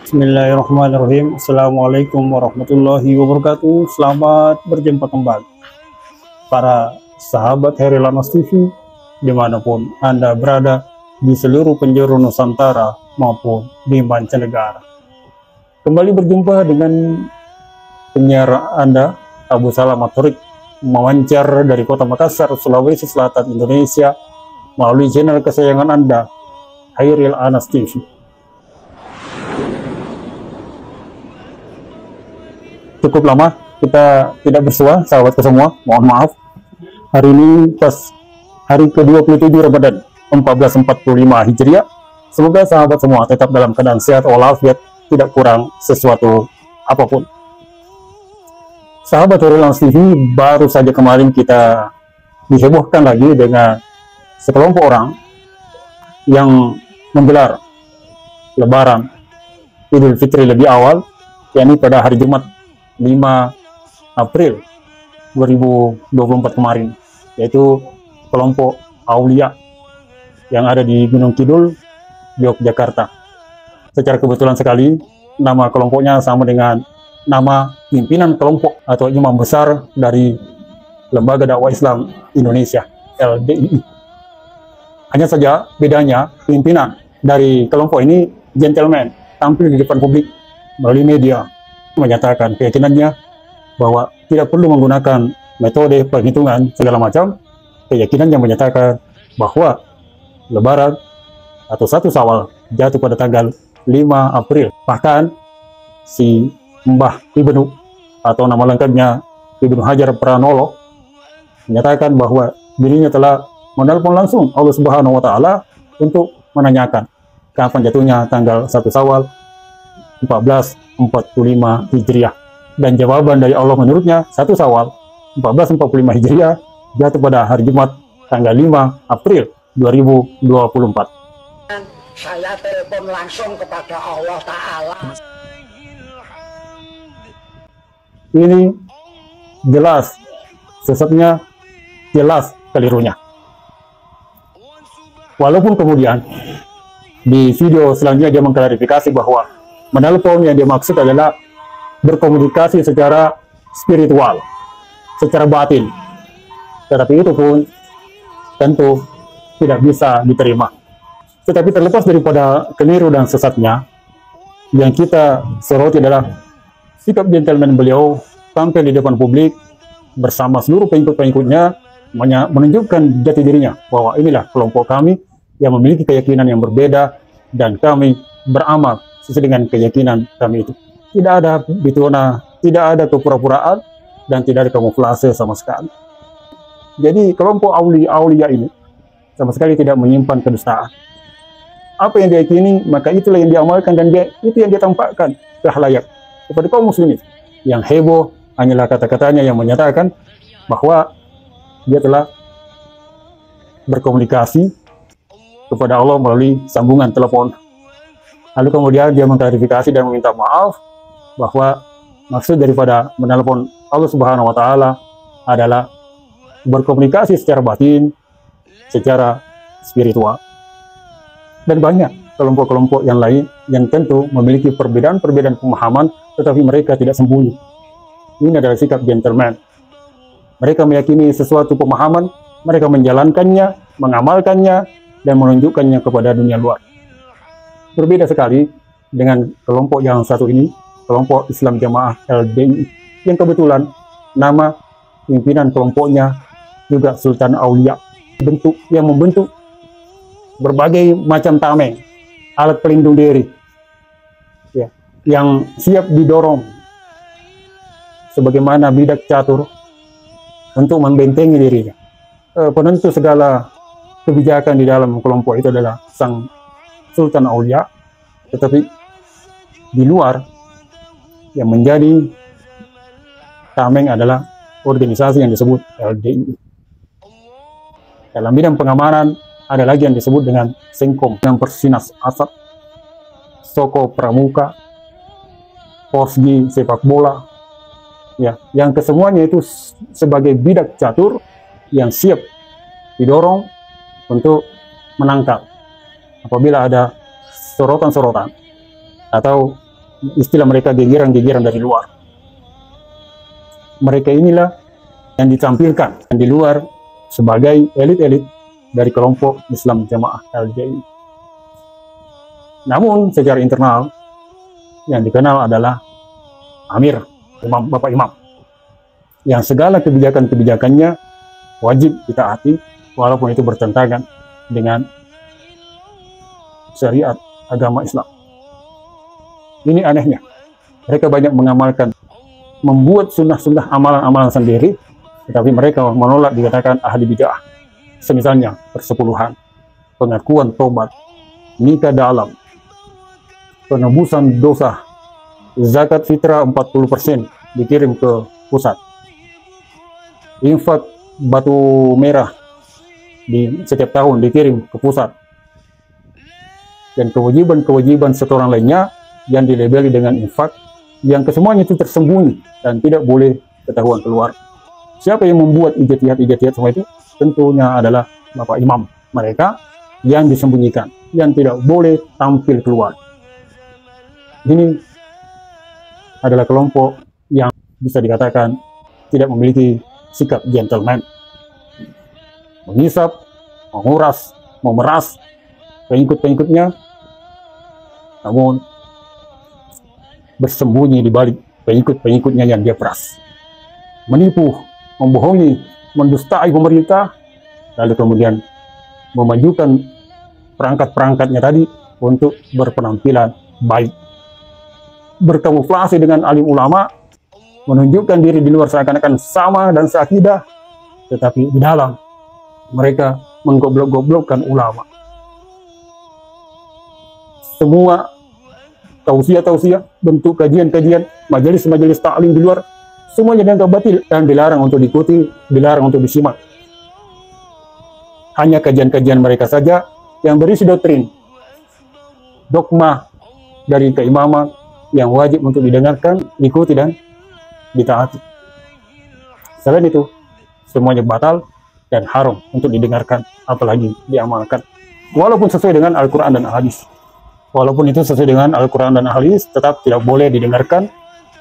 Bismillahirrahmanirrahim. Assalamualaikum warahmatullahi wabarakatuh. Selamat berjumpa kembali para sahabat Heri Lanos TV dimanapun Anda berada di seluruh penjuru Nusantara maupun di mancanegara. Kembali berjumpa dengan penyiar Anda, Abu Salam Atorik, memancar dari kota Makassar, Sulawesi Selatan, Indonesia, melalui channel kesayangan Anda, Hairil Anas TV. Cukup lama kita tidak bersua, sahabatku semua, mohon maaf. Hari ini pas hari ke-27 Ramadan 1445 Hijriah. Semoga sahabat semua tetap dalam keadaan sehat walafiat, tidak kurang sesuatu apapun. Sahabat Hairil Anas TV, baru saja kemarin kita dihebohkan lagi dengan sekelompok orang yang menggelar Lebaran Idul Fitri lebih awal, yakni pada hari Jumat 5 April 2024 kemarin, yaitu kelompok Aulia yang ada di Gunung Kidul, Yogyakarta. Secara kebetulan sekali, nama kelompoknya sama dengan nama pimpinan kelompok atau imam besar dari Lembaga Dakwah Islam Indonesia, LDII. Hanya saja bedanya, pimpinan dari kelompok ini gentleman, tampil di depan publik melalui media, menyatakan keyakinannya bahwa tidak perlu menggunakan metode penghitungan segala macam. Keyakinannya menyatakan bahwa Lebaran atau 1 Syawal jatuh pada tanggal 5 April. Bahkan si Mbah Ibnu atau nama lengkapnya Ibnu Hajar Pranolo menyatakan bahwa dirinya telah menelpon langsung Allah Subhanahu wa Ta'ala untuk menanyakan kapan jatuhnya tanggal 1 Syawal 1445 Hijriah, dan jawaban dari Allah menurutnya 1 Syawal 1445 Hijriah jatuh pada hari Jumat tanggal 5 April 2024. Saya telepon langsung kepada Allah Ta'ala. Ini jelas sesatnya, jelas kelirunya. Walaupun kemudian di video selanjutnya dia mengklarifikasi bahwa menelpon yang dia maksud adalah berkomunikasi secara spiritual, secara batin. Tetapi itu pun tentu tidak bisa diterima. Tetapi terlepas daripada keliru dan sesatnya, yang kita soroti adalah sikap gentleman beliau tampil di depan publik bersama seluruh pengikut-pengikutnya, menunjukkan jati dirinya bahwa inilah kelompok kami yang memiliki keyakinan yang berbeda dan kami beramal sesuai dengan keyakinan kami itu. Tidak ada bitona, tidak ada kepura-puraan, dan tidak ada kamuflase sama sekali. Jadi kelompok Aulia ini sama sekali tidak menyimpan kedustaan. Apa yang diyakini, maka itulah yang diamalkan, dan itu yang dia tampakkan ke khalayak kepada kaum muslimin. Yang heboh hanyalah kata-katanya yang menyatakan bahwa dia telah berkomunikasi kepada Allah melalui sambungan telepon. Lalu kemudian dia mengklarifikasi dan meminta maaf bahwa maksud daripada menelpon Allah Subhanahu wa Ta'ala adalah berkomunikasi secara batin, secara spiritual. Dan banyak kelompok-kelompok yang lain yang tentu memiliki perbedaan-perbedaan pemahaman, tetapi mereka tidak sembunyi. Ini adalah sikap gentleman. Mereka meyakini sesuatu pemahaman, mereka menjalankannya, mengamalkannya, dan menunjukkannya kepada dunia luar. Berbeda sekali dengan kelompok yang satu ini, kelompok Islam Jamaah LDII, yang kebetulan nama pimpinan kelompoknya juga Sultan Aulia, yang membentuk berbagai macam tameng, alat pelindung diri, ya, yang siap didorong sebagaimana bidak catur untuk membentengi dirinya. Penentu segala kebijakan di dalam kelompok itu adalah sang Sultan Aulia, tetapi di luar yang menjadi tameng adalah organisasi yang disebut LDII. Dalam bidang pengamanan ada lagi yang disebut dengan Sengkom, yang Persinas Asad, Soko Pramuka, Posgi sepak bola, ya, yang kesemuanya itu sebagai bidak catur yang siap didorong untuk menangkal apabila ada sorotan-sorotan atau istilah mereka gegeran-gegeran dari luar. Mereka inilah yang ditampilkan di luar sebagai elit-elit dari kelompok Islam Jamaah LDI. Namun secara internal yang dikenal adalah Amir, Imam, Bapak Imam, yang segala kebijakan-kebijakannya wajib ditaati walaupun itu bertentangan dengan syariat agama Islam. Ini anehnya, mereka banyak mengamalkan, membuat sunnah-sunnah amalan-amalan sendiri, tetapi mereka menolak dikatakan ahli bid'ah. Semisalnya persepuluhan, pengakuan tobat, nikah dalam, penebusan dosa, zakat fitrah 40% dikirim ke pusat, infak batu merah di setiap tahun dikirim ke pusat, dan kewajiban-kewajiban setoran lainnya yang dilabeli dengan infak, yang kesemuanya itu tersembunyi dan tidak boleh ketahuan keluar. Siapa yang membuat ijtihad semua itu? Tentunya adalah Bapak Imam mereka yang disembunyikan, yang tidak boleh tampil keluar. Ini adalah kelompok yang bisa dikatakan tidak memiliki sikap gentleman, mengisap, menguras, memeras pengikut-pengikutnya, namun bersembunyi di balik pengikut-pengikutnya yang dia peras, menipu, membohongi, mendustai pemerintah, lalu kemudian memajukan perangkat-perangkatnya tadi untuk berpenampilan baik, berkamuflase dengan alim ulama, menunjukkan diri di luar seakan-akan sama dan seakidah, tetapi di dalam mereka menggoblok-goblokkan ulama. Semua tausiah-tausiah, bentuk kajian-kajian, majelis-majelis ta'lim di luar, semuanya dianggap batil dan dilarang untuk diikuti, dilarang untuk disimak. Hanya kajian-kajian mereka saja yang berisi doktrin, dogma dari keimaman yang wajib untuk didengarkan, diikuti dan ditaati. Selain itu, semuanya batal dan haram untuk didengarkan, apalagi diamalkan. Walaupun sesuai dengan Al-Quran dan Al-Hadis. Walaupun itu sesuai dengan Al-Quran dan Al-Hadis, tetap tidak boleh didengarkan,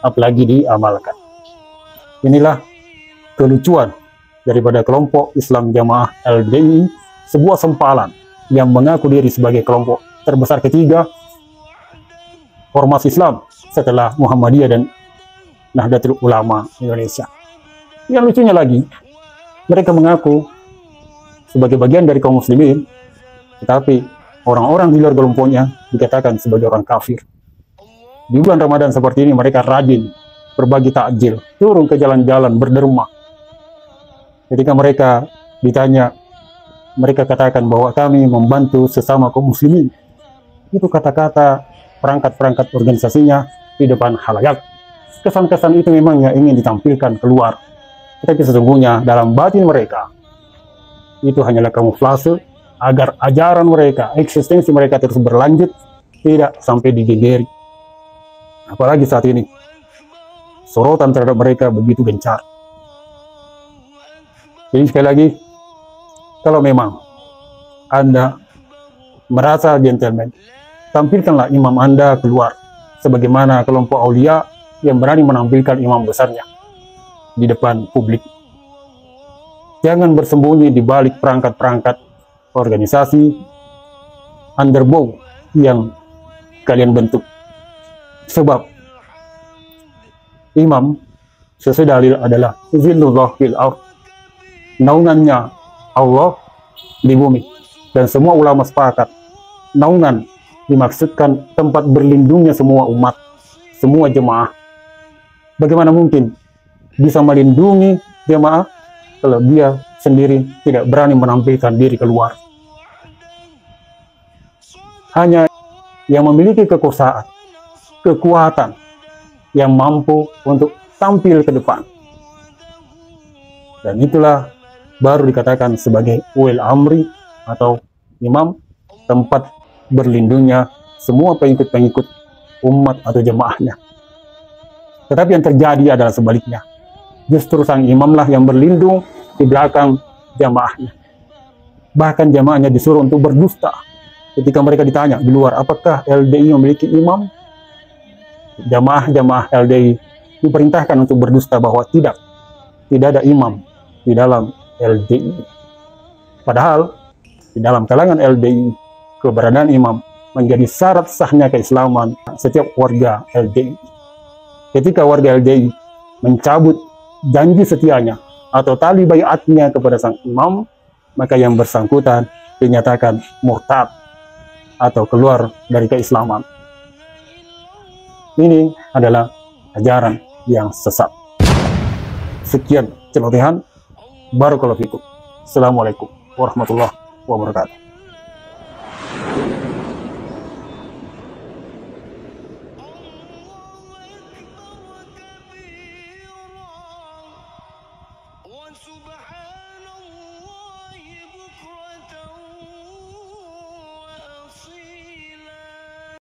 apalagi diamalkan. Inilah kelucuan daripada kelompok Islam Jamaah LDI, sebuah sempalan yang mengaku diri sebagai kelompok terbesar ketiga ormas Islam setelah Muhammadiyah dan Nahdlatul Ulama Indonesia. Yang lucunya lagi, mereka mengaku sebagai bagian dari kaum muslimin, tetapi orang-orang di luar kelompoknya dikatakan sebagai orang kafir. Di bulan Ramadan seperti ini mereka rajin berbagi takjil, turun ke jalan-jalan berderma. Ketika mereka ditanya, mereka katakan bahwa kami membantu sesama kaum muslimin. Itu kata-kata perangkat-perangkat organisasinya di depan halayak. Kesan-kesan itu memangnya ingin ditampilkan keluar, tetapi sesungguhnya dalam batin mereka itu hanyalah kamuflase agar ajaran mereka, eksistensi mereka terus berlanjut, tidak sampai digegeri. Apalagi saat ini sorotan terhadap mereka begitu gencar. Jadi sekali lagi, kalau memang Anda merasa gentleman, tampilkanlah imam Anda keluar, sebagaimana kelompok aulia yang berani menampilkan imam besarnya di depan publik. Jangan bersembunyi di balik perangkat-perangkat organisasi underbow yang kalian bentuk. Sebab imam sesuai dalil adalah zillullah fil ardh, naungannya Allah di bumi. Dan semua ulama sepakat, naungan dimaksudkan tempat berlindungnya semua umat, semua jemaah. Bagaimana mungkin bisa melindungi jemaah kalau dia sendiri tidak berani menampilkan diri keluar? Hanya yang memiliki kekuasaan, kekuatan yang mampu untuk tampil ke depan. Dan itulah baru dikatakan sebagai ulil amri atau imam, tempat berlindungnya semua pengikut-pengikut umat atau jemaahnya. Tetapi yang terjadi adalah sebaliknya. Justru sang imamlah yang berlindung di belakang jamaahnya. Bahkan jamaahnya disuruh untuk berdusta. Ketika mereka ditanya di luar, apakah LDI memiliki imam? jamaah-jamaah LDI diperintahkan untuk berdusta bahwa tidak ada imam di dalam LDI. Padahal di dalam kalangan LDI keberadaan imam menjadi syarat sahnya keislaman setiap warga LDI. Ketika warga LDI mencabut janji setianya atau tali baiatnya kepada sang imam, maka yang bersangkutan dinyatakan murtad atau keluar dari keislaman. Ini adalah ajaran yang sesat. Sekian celotehan. Barakallahu fikum. Assalamualaikum warahmatullahi wabarakatuh.